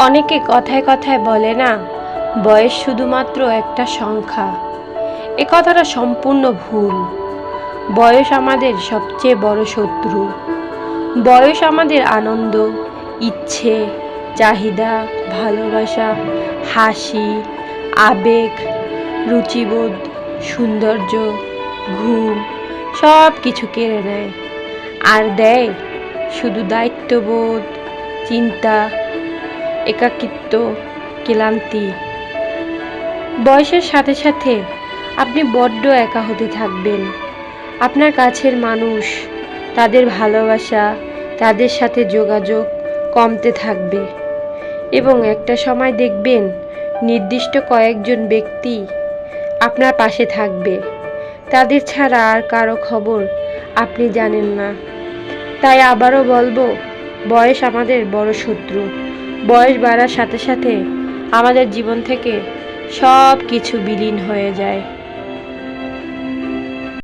অনেকে কথায় কথায় বলে না, বয়স শুধুমাত্র একটা সংখ্যা। এ কথাটা সম্পূর্ণ ভুল। বয়স আমাদের সবচেয়ে বড় শত্রু। বয়স আমাদের আনন্দ, ইচ্ছে, চাহিদা, ভালোবাসা, হাসি, আবেগ, রুচিবোধ, সৌন্দর্য, ঘুম সব কিছু কেড়ে নেয়। আর দেয় শুধু দায়িত্ববোধ, চিন্তা, একাকিত্ব, ক্লান্তি। বয়সের সাথে সাথে আপনি বড্ড একা হতে থাকবেন। আপনার কাছের মানুষ, তাদের ভালোবাসা, তাদের সাথে যোগাযোগ কমতে থাকবে এবং একটা সময় দেখবেন নির্দিষ্ট কয়েকজন ব্যক্তি আপনার পাশে থাকবে। তাদের ছাড়া আর কারো খবর আপনি জানেন না। তাই আবারও বলবো, বয়স আমাদের বড় শত্রু। বয়স বাড়ার সাথে সাথে আমাদের জীবন থেকে সব কিছু বিলীন হয়ে যায়।